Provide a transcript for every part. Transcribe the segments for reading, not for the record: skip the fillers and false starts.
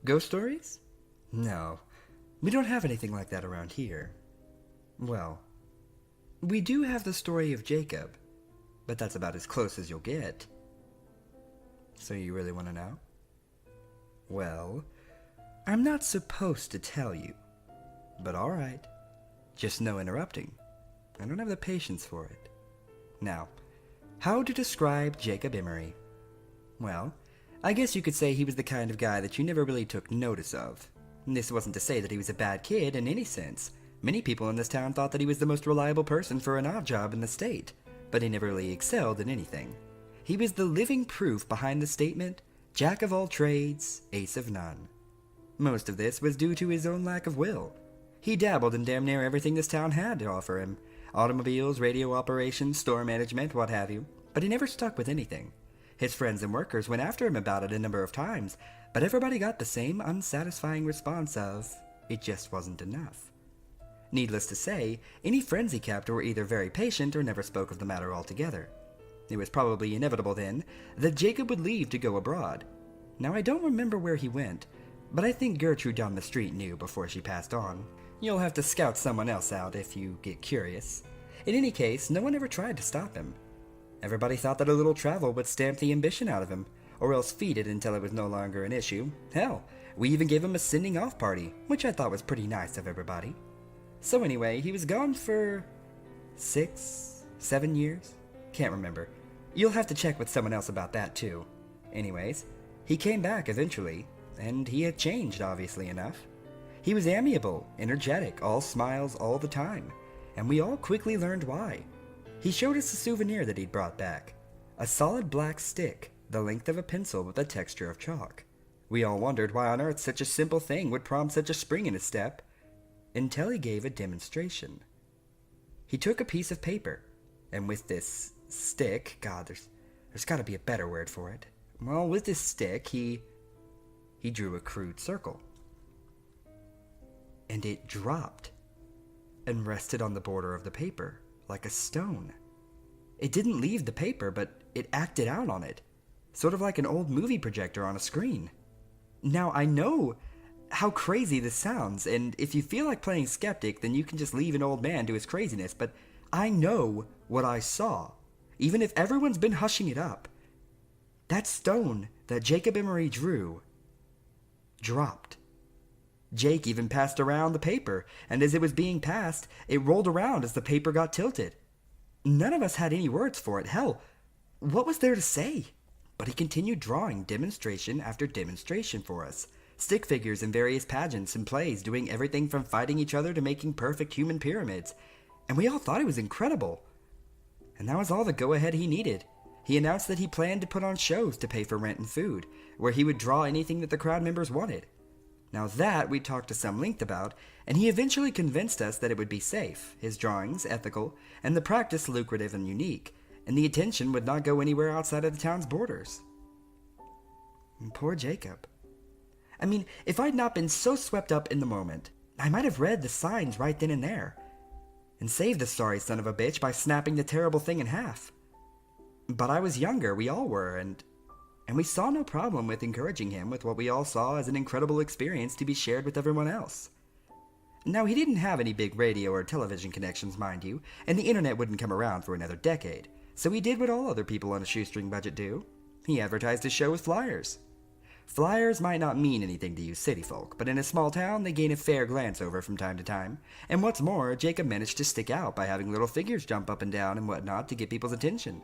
Ghost stories? No, we don't have anything like that around here. Well, we do have the story of Jacob, but that's about as close as you'll get. So you really want to know? Well, I'm not supposed to tell you, but alright. Just no interrupting. I don't have the patience for it. Now, how to describe Jacob Emory? Well, I guess you could say he was the kind of guy that you never really took notice of. This wasn't to say that he was a bad kid in any sense. Many people in this town thought that he was the most reliable person for an odd job in the state, but he never really excelled in anything. He was the living proof behind the statement, Jack of all trades, ace of none. Most of this was due to his own lack of will. He dabbled in damn near everything this town had to offer him. Automobiles, radio operations, store management, what have you. But he never stuck with anything. His friends and workers went after him about it a number of times, but everybody got the same unsatisfying response of, it just wasn't enough. Needless to say, any friends he kept were either very patient or never spoke of the matter altogether. It was probably inevitable then that Jacob would leave to go abroad. Now I don't remember where he went, but I think Gertrude down the street knew before she passed on. You'll have to scout someone else out if you get curious. In any case, no one ever tried to stop him. Everybody thought that a little travel would stamp the ambition out of him, or else feed it until it was no longer an issue. Hell, we even gave him a sending off party, which I thought was pretty nice of everybody. So anyway, he was gone for 6, 7 years? Can't remember. You'll have to check with someone else about that too. Anyways, he came back eventually, and he had changed, obviously enough. He was amiable, energetic, all smiles all the time, and we all quickly learned why. He showed us a souvenir that he'd brought back. A solid black stick, the length of a pencil with the texture of chalk. We all wondered why on earth such a simple thing would prompt such a spring in his step, until he gave a demonstration. He took a piece of paper, and with this stick, God, there's gotta be a better word for it. Well, with this stick, he drew a crude circle. And it dropped, and rested on the border of the paper, like a stone. It didn't leave the paper, but it acted out on it, sort of like an old movie projector on a screen. Now, I know how crazy this sounds, and if you feel like playing skeptic, then you can just leave an old man to his craziness, but I know what I saw, even if everyone's been hushing it up. That stone that Jacob Emory drew dropped. Jake even passed around the paper, and as it was being passed, it rolled around as the paper got tilted. None of us had any words for it. Hell, what was there to say? But he continued drawing demonstration after demonstration for us. Stick figures in various pageants and plays, doing everything from fighting each other to making perfect human pyramids. And we all thought it was incredible. And that was all the go-ahead he needed. He announced that he planned to put on shows to pay for rent and food, where he would draw anything that the crowd members wanted. Now that we talked to some length about, and he eventually convinced us that it would be safe, his drawings ethical, and the practice lucrative and unique, and the attention would not go anywhere outside of the town's borders. And poor Jacob. I mean, if I'd not been so swept up in the moment, I might have read the signs right then and there, and saved the sorry son of a bitch by snapping the terrible thing in half. But I was younger, we all were, and we saw no problem with encouraging him with what we all saw as an incredible experience to be shared with everyone else. Now, he didn't have any big radio or television connections, mind you, and the internet wouldn't come around for another decade, so he did what all other people on a shoestring budget do. He advertised his show with flyers. Flyers might not mean anything to you city folk, but in a small town they gain a fair glance over from time to time, and what's more, Jacob managed to stick out by having little figures jump up and down and whatnot to get people's attention.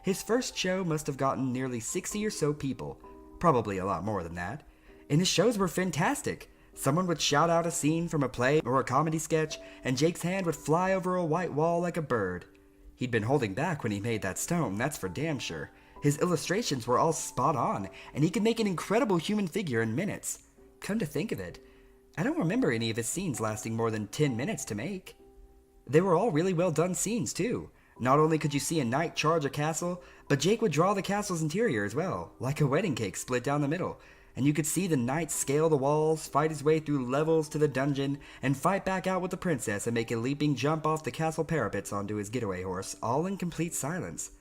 His first show must have gotten nearly 60 or so people, probably a lot more than that, and his shows were fantastic. Someone would shout out a scene from a play or a comedy sketch, and Jake's hand would fly over a white wall like a bird. He'd been holding back when he made that stone, that's for damn sure. His illustrations were all spot on, and he could make an incredible human figure in minutes. Come to think of it, I don't remember any of his scenes lasting more than 10 minutes to make. They were all really well done scenes too. Not only could you see a knight charge a castle, but Jake would draw the castle's interior as well, like a wedding cake split down the middle, and you could see the knight scale the walls, fight his way through levels to the dungeon, and fight back out with the princess and make a leaping jump off the castle parapets onto his getaway horse, all in complete silence.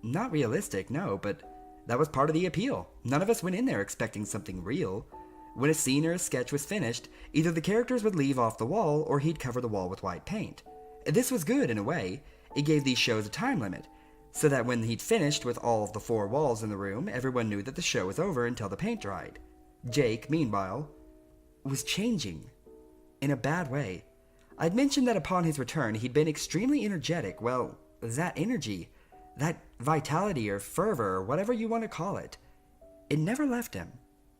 Not realistic, no, but that was part of the appeal. None of us went in there expecting something real. When a scene or a sketch was finished, either the characters would leave off the wall or he'd cover the wall with white paint. This was good in a way. It gave these shows a time limit, so that when he'd finished with all of the 4 walls in the room, everyone knew that the show was over until the paint dried. Jake, meanwhile, was changing. In a bad way. I'd mentioned that upon his return, he'd been extremely energetic. Well, that energy, that vitality or fervor or whatever you want to call it, it never left him.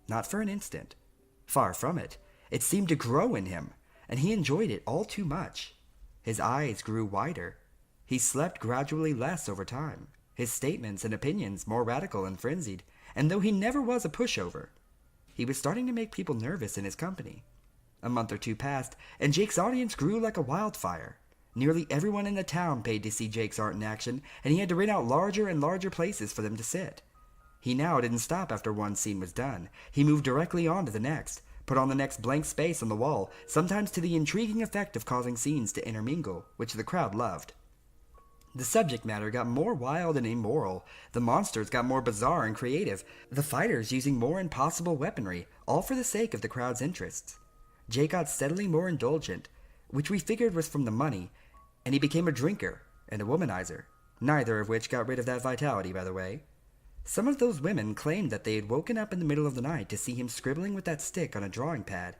Not for an instant. Far from it. It seemed to grow in him, and he enjoyed it all too much. His eyes grew wider. He slept gradually less over time, his statements and opinions more radical and frenzied, and though he never was a pushover, he was starting to make people nervous in his company. A month or 2 passed, and Jake's audience grew like a wildfire. Nearly everyone in the town paid to see Jake's art in action, and he had to rent out larger and larger places for them to sit. He now didn't stop after one scene was done. He moved directly on to the next, put on the next blank space on the wall, sometimes to the intriguing effect of causing scenes to intermingle, which the crowd loved. The subject matter got more wild and immoral, the monsters got more bizarre and creative, the fighters using more impossible weaponry, all for the sake of the crowd's interests. Jake got steadily more indulgent, which we figured was from the money, and he became a drinker and a womanizer, neither of which got rid of that vitality, by the way. Some of those women claimed that they had woken up in the middle of the night to see him scribbling with that stick on a drawing pad,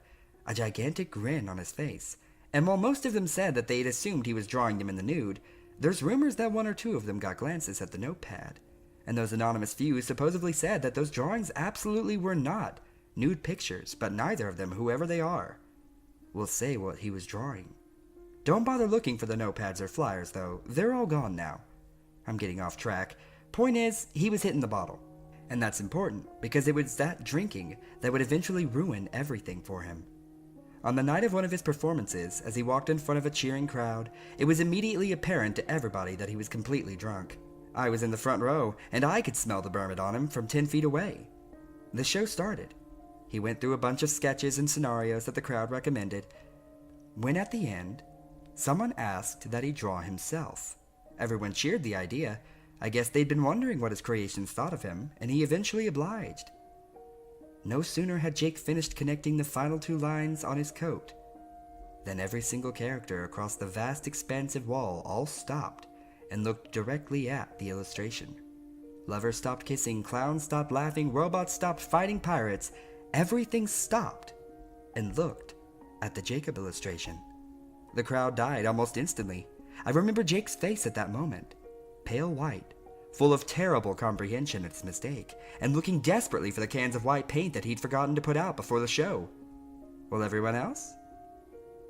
a gigantic grin on his face, and while most of them said that they had assumed he was drawing them in the nude, there's rumors that 1 or 2 of them got glances at the notepad, and those anonymous few supposedly said that those drawings absolutely were not nude pictures, but neither of them, whoever they are, will say what he was drawing. Don't bother looking for the notepads or flyers, though. They're all gone now. I'm getting off track. Point is, he was hitting the bottle. And that's important, because it was that drinking that would eventually ruin everything for him. On the night of one of his performances, as he walked in front of a cheering crowd, it was immediately apparent to everybody that he was completely drunk. I was in the front row, and I could smell the bourbon on him from 10 feet away. The show started. He went through a bunch of sketches and scenarios that the crowd recommended, when at the end, someone asked that he draw himself. Everyone cheered the idea. I guess they'd been wondering what his creations thought of him, and he eventually obliged. No sooner had Jake finished connecting the final 2 lines on his coat than every single character across the vast expansive wall all stopped and looked directly at the illustration. Lovers stopped kissing, clowns stopped laughing, robots stopped fighting pirates. Everything stopped and looked at the Jacob illustration. The crowd died almost instantly. I remember Jake's face at that moment, pale white, full of terrible comprehension at his mistake, and looking desperately for the cans of white paint that he'd forgotten to put out before the show. Well, everyone else?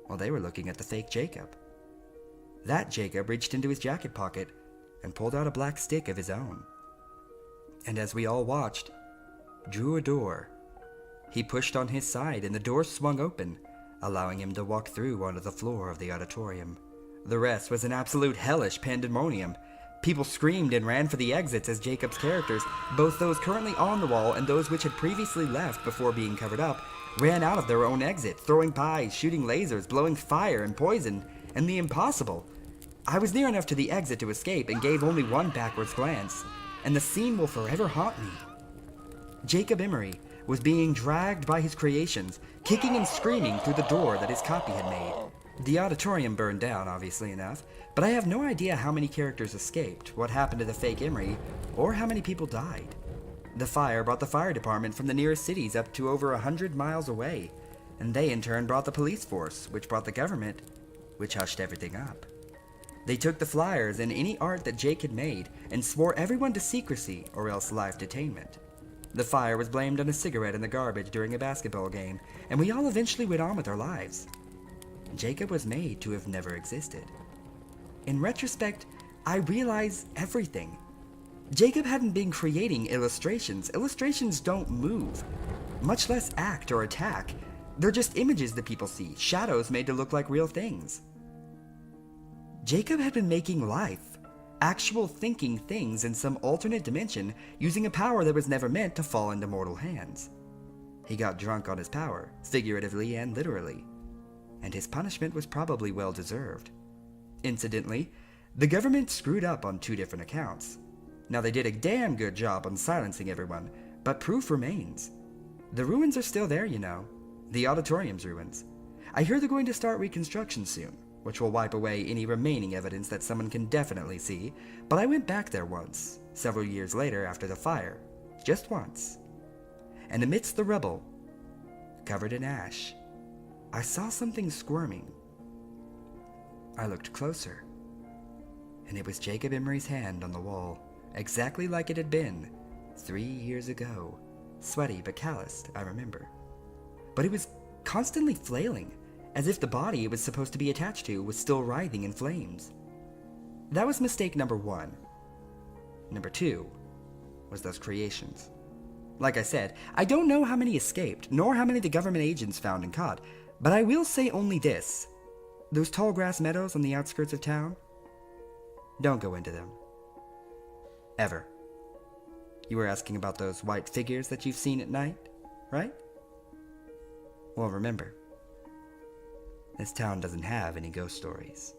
Well, they were looking at the fake Jacob. That Jacob reached into his jacket pocket and pulled out a black stick of his own. And as we all watched, drew a door. He pushed on his side and the door swung open, allowing him to walk through onto the floor of the auditorium. The rest was an absolute hellish pandemonium. People screamed and ran for the exits as Jacob's characters, both those currently on the wall and those which had previously left before being covered up, ran out of their own exit, throwing pies, shooting lasers, blowing fire and poison, and the impossible. I was near enough to the exit to escape and gave only one backwards glance, and the scene will forever haunt me. Jacob Emory was being dragged by his creations, kicking and screaming through the door that his copy had made. The auditorium burned down, obviously enough, but I have no idea how many characters escaped, what happened to the fake Emory, or how many people died. The fire brought the fire department from the nearest cities up to over 100 miles away, and they in turn brought the police force, which brought the government, which hushed everything up. They took the flyers and any art that Jake had made and swore everyone to secrecy or else life detainment. The fire was blamed on a cigarette in the garbage during a basketball game, and we all eventually went on with our lives. Jacob was made to have never existed. In retrospect, I realize everything. Jacob hadn't been creating illustrations. Illustrations don't move, much less act or attack. They're just images that people see, shadows made to look like real things. Jacob had been making life, actual thinking things in some alternate dimension using a power that was never meant to fall into mortal hands. He got drunk on his power, figuratively and literally, and his punishment was probably well deserved. Incidentally, the government screwed up on 2 different accounts. Now they did a damn good job on silencing everyone, but proof remains. The ruins are still there, The auditorium's ruins. I hear they're going to start reconstruction soon, which will wipe away any remaining evidence that someone can definitely see, but I went back there once, several years later after the fire. Just once. And amidst the rubble, covered in ash, I saw something squirming. I looked closer, and it was Jacob Emory's hand on the wall, exactly like it had been 3 years ago. Sweaty but calloused, I remember. But it was constantly flailing, as if the body it was supposed to be attached to was still writhing in flames. That was mistake number 1. Number 2 was those creations. Like I said, I don't know how many escaped, nor how many the government agents found and caught, but I will say only this. Those tall grass meadows on the outskirts of town, don't go into them. Ever. You were asking about those white figures that you've seen at night, right? Well, remember, this town doesn't have any ghost stories.